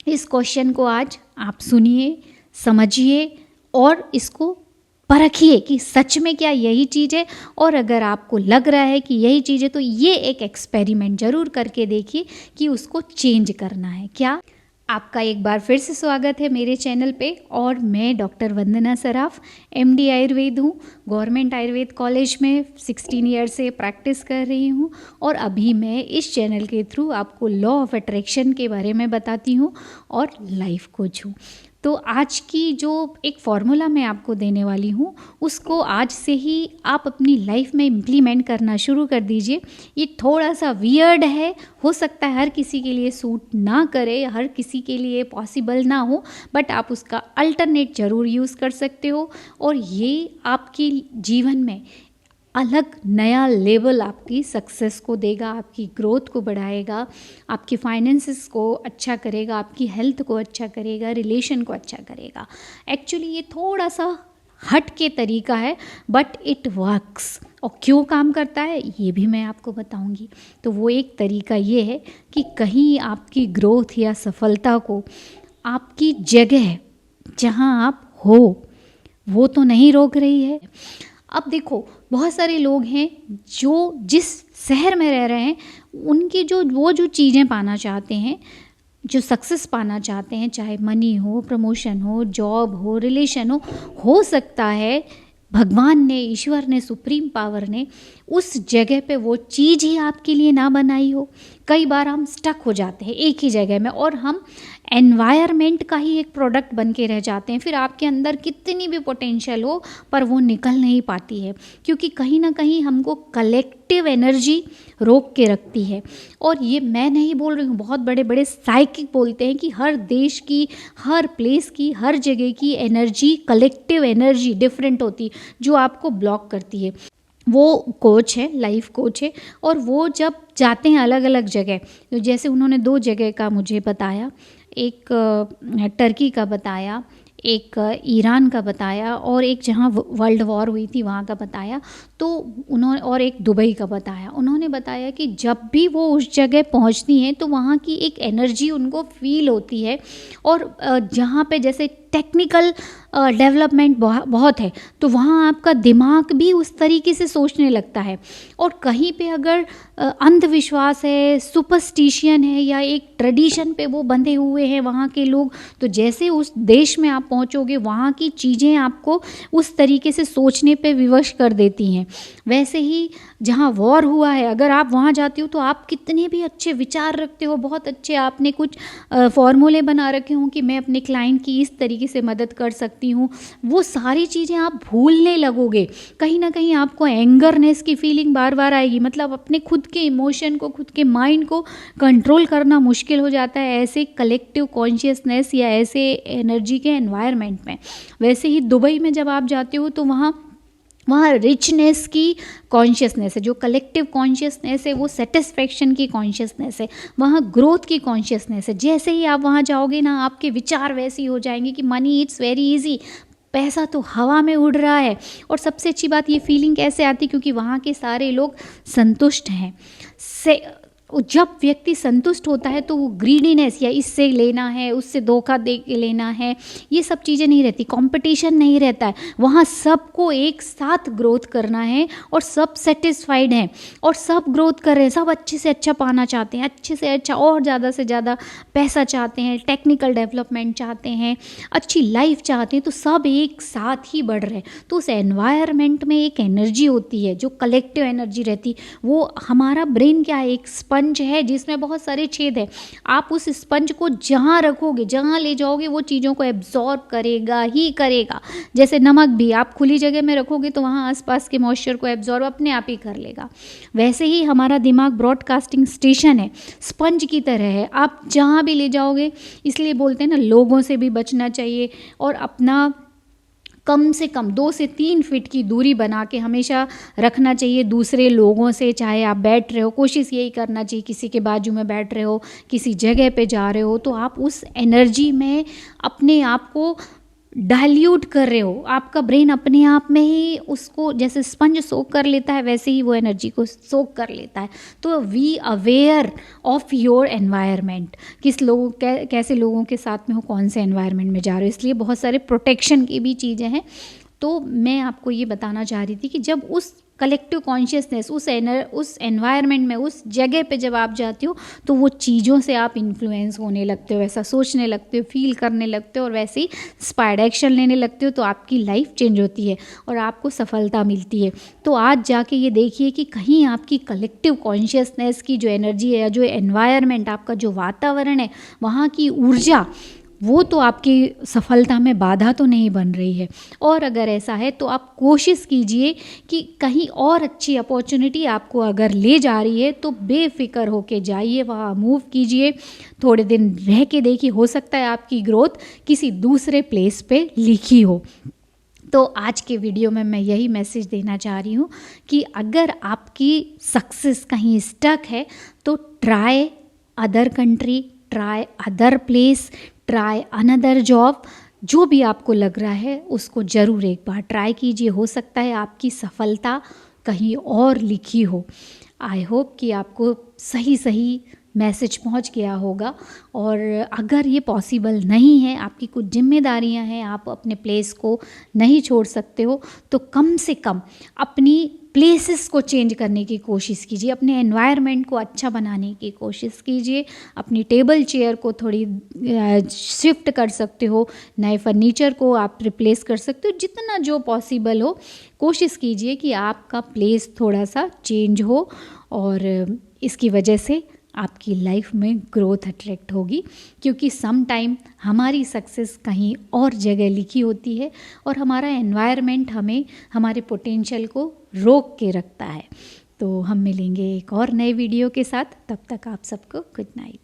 इस क्वेश्चन को आज आप सुनिए, समझिए और इसको परखिए कि सच में क्या यही चीज़ है। और अगर आपको लग रहा है कि यही चीज़ है तो ये एक एक्सपेरिमेंट ज़रूर करके देखिए कि उसको चेंज करना है क्या। आपका एक बार फिर से स्वागत है मेरे चैनल पे और मैं डॉक्टर वंदना सराफ, एमडी आयुर्वेद हूँ। गवर्नमेंट आयुर्वेद कॉलेज में 16 ईयर से प्रैक्टिस कर रही हूँ और अभी मैं इस चैनल के थ्रू आपको लॉ ऑफ अट्रैक्शन के बारे में बताती हूँ और लाइफ कोच हूँ। तो आज की जो एक फॉर्मूला मैं आपको देने वाली हूँ उसको आज से ही आप अपनी लाइफ में इम्प्लीमेंट करना शुरू कर दीजिए। ये थोड़ा सा वियर्ड है, हो सकता है हर किसी के लिए सूट ना करे, हर किसी के लिए पॉसिबल ना हो, बट आप उसका अल्टरनेट ज़रूर यूज़ कर सकते हो और ये आपके जीवन में अलग नया लेवल आपकी सक्सेस को देगा, आपकी ग्रोथ को बढ़ाएगा, आपकी फाइनेंसेस को अच्छा करेगा, आपकी हेल्थ को अच्छा करेगा, रिलेशन को अच्छा करेगा। एक्चुअली ये थोड़ा सा हट के तरीका है बट इट वर्क्स। और क्यों काम करता है ये भी मैं आपको बताऊंगी। तो वो एक तरीका ये है कि कहीं आपकी ग्रोथ या सफलता को आपकी जगह जहाँ आप हो वो तो नहीं रोक रही है। अब देखो, बहुत सारे लोग हैं जो जिस शहर में रह रहे हैं उनकी जो चीज़ें पाना चाहते हैं, जो सक्सेस पाना चाहते हैं, चाहे मनी हो, प्रमोशन हो, जॉब हो, रिलेशन हो सकता है भगवान ने, ईश्वर ने, सुप्रीम पावर ने उस जगह पे वो चीज़ ही आपके लिए ना बनाई हो। कई बार हम स्टक हो जाते हैं एक ही जगह में और हम एनवायरनमेंट का ही एक प्रोडक्ट बन के रह जाते हैं। फिर आपके अंदर कितनी भी पोटेंशियल हो पर वो निकल नहीं पाती है क्योंकि कहीं ना कहीं हमको कलेक्टिव एनर्जी रोक के रखती है। और ये मैं नहीं बोल रही हूँ, बहुत बड़े बड़े साइकिक बोलते हैं कि हर देश की, हर प्लेस की, हर जगह की एनर्जी, कलेक्टिव एनर्जी डिफरेंट होती है जो आपको ब्लॉक करती है। वो कोच है, लाइफ कोच है और वो जब जाते हैं अलग अलग जगह, तो जैसे उन्होंने 2 जगह का मुझे बताया, एक टर्की का बताया, एक ईरान का बताया और एक जहाँ वर्ल्ड वॉर हुई थी वहाँ का बताया। तो उन्होंने और एक दुबई का बताया। उन्होंने बताया कि जब भी वो उस जगह पहुँचती हैं तो वहाँ की एक एनर्जी उनको फील होती है और जहाँ पे जैसे टेक्निकल डेवलपमेंट बहुत है तो वहाँ आपका दिमाग भी उस तरीके से सोचने लगता है। और कहीं पे अगर अंधविश्वास है, सुपरस्टिशन है या एक ट्रेडिशन पे वो बंधे हुए हैं वहाँ के लोग, तो जैसे उस देश में आप पहुँचोगे वहाँ की चीज़ें आपको उस तरीके से सोचने पे विवश कर देती हैं। वैसे ही जहाँ वॉर हुआ है अगर आप वहाँ जाते हो तो आप कितने भी अच्छे विचार रखते हो, बहुत अच्छे आपने कुछ फॉर्मूले बना रखे हों कि मैं अपने क्लाइंट की इस तरीके से मदद कर सकती हूँ, वो सारी चीज़ें आप भूलने लगोगे। कहीं ना कहीं आपको एंगरनेस की फीलिंग बार बार आएगी, मतलब अपने खुद के इमोशन को, खुद के माइंड को कंट्रोल करना मुश्किल हो जाता है ऐसे कलेक्टिव कॉन्शियसनेस या ऐसे एनर्जी के एनवायरनमेंट में। वैसे ही दुबई में जब आप जाते हो तो वहाँ रिचनेस की कॉन्शियसनेस है, जो कलेक्टिव कॉन्शियसनेस है वो सेटिस्फेक्शन की कॉन्शियसनेस है, वहाँ ग्रोथ की कॉन्शियसनेस है। जैसे ही आप वहाँ जाओगे ना आपके विचार वैसे ही हो जाएंगे कि मनी इट्स वेरी इजी, पैसा तो हवा में उड़ रहा है। और सबसे अच्छी बात ये फीलिंग कैसे आती, क्योंकि वहाँ के सारे लोग संतुष्ट हैं। जब व्यक्ति संतुष्ट होता है तो वो ग्रीडीनेस या इससे लेना है, उससे धोखा दे के लेना है, ये सब चीज़ें नहीं रहती, कंपटीशन नहीं रहता है। वहाँ सबको एक साथ ग्रोथ करना है और सब सेटिस्फाइड हैं और सब ग्रोथ कर रहे हैं, सब अच्छे से अच्छा पाना चाहते हैं, अच्छे से अच्छा और ज़्यादा से ज़्यादा पैसा चाहते हैं, टेक्निकल डेवलपमेंट चाहते हैं, अच्छी लाइफ चाहते हैं, तो सब एक साथ ही बढ़ रहे हैं। तो उस एनवायरनमेंट में एक एनर्जी होती है जो कलेक्टिव एनर्जी रहती। वो हमारा ब्रेन क्या है, एक स्पंज है जिसमें बहुत सारे छेद है। आप उस स्पंज को जहाँ रखोगे, जहाँ ले जाओगे वो चीज़ों को एब्जॉर्ब करेगा ही करेगा। जैसे नमक भी आप खुली जगह में रखोगे तो वहाँ आसपास के मॉइस्चर को एब्जॉर्ब अपने आप ही कर लेगा। वैसे ही हमारा दिमाग ब्रॉडकास्टिंग स्टेशन है, स्पंज की तरह है, आप जहाँ भी ले जाओगे। इसलिए बोलते हैं ना, लोगों से भी बचना चाहिए और अपना कम से कम 2 से 3 फीट की दूरी बना के हमेशा रखना चाहिए दूसरे लोगों से। चाहे आप बैठ रहे हो, कोशिश यही करना चाहिए, किसी के बाजू में बैठ रहे हो, किसी जगह पे जा रहे हो, तो आप उस एनर्जी में अपने आप को डाइल्यूट कर रहे हो, आपका ब्रेन अपने आप में ही उसको जैसे स्पंज सोक कर लेता है वैसे ही वो एनर्जी को सोक कर लेता है। तो we aware of your environment, किस लोगों कैसे लोगों के साथ में हो, कौन से एनवायरनमेंट में जा रहे हो, इसलिए बहुत सारे प्रोटेक्शन की भी चीज़ें हैं। तो मैं आपको ये बताना चाह रही थी कि जब उस कलेक्टिव कॉन्शियसनेस, उस एनवायरनमेंट में, उस जगह पे जब आप जाते हो तो वो चीज़ों से आप इन्फ्लुएंस होने लगते हो, ऐसा सोचने लगते हो, फील करने लगते हो और वैसे ही इंस्पायर्ड एक्शन लेने लगते हो, तो आपकी लाइफ चेंज होती है और आपको सफलता मिलती है। तो आज जाके ये देखिए कि कहीं आपकी कलेक्टिव कॉन्शियसनेस की जो एनर्जी है या जो एनवायरनमेंट, आपका जो वातावरण है, वहाँ की ऊर्जा, वो तो आपकी सफलता में बाधा तो नहीं बन रही है। और अगर ऐसा है तो आप कोशिश कीजिए कि कहीं और अच्छी अपॉर्चुनिटी आपको अगर ले जा रही है तो बेफिक्र होके जाइए, वहाँ मूव कीजिए, थोड़े दिन रह के देखिए, हो सकता है आपकी ग्रोथ किसी दूसरे प्लेस पे लिखी हो। तो आज के वीडियो में मैं यही मैसेज देना चाह रही हूँ कि अगर आपकी सक्सेस कहीं स्टक है तो try other country, try other place, try another job, जो भी आपको लग रहा है उसको ज़रूर एक बार ट्राई कीजिए, हो सकता है आपकी सफलता कहीं और लिखी हो। आई होप कि आपको सही सही मैसेज पहुंच गया होगा। और अगर ये पॉसिबल नहीं है, आपकी कुछ जिम्मेदारियां हैं, आप अपने प्लेस को नहीं छोड़ सकते हो, तो कम से कम अपनी प्लेसेस को चेंज करने की कोशिश कीजिए, अपने एनवायरनमेंट को अच्छा बनाने की कोशिश कीजिए, अपनी टेबल चेयर को थोड़ी शिफ्ट कर सकते हो, नए फर्नीचर को आप रिप्लेस कर सकते हो, जितना जो पॉसिबल हो कोशिश कीजिए कि आपका प्लेस थोड़ा सा चेंज हो और इसकी वजह से आपकी लाइफ में ग्रोथ अट्रैक्ट होगी। क्योंकि सम टाइम हमारी सक्सेस कहीं और जगह लिखी होती है और हमारा एनवायरनमेंट हमें हमारे पोटेंशियल को रोक के रखता है। तो हम मिलेंगे एक और नए वीडियो के साथ, तब तक आप सबको गुड नाइट।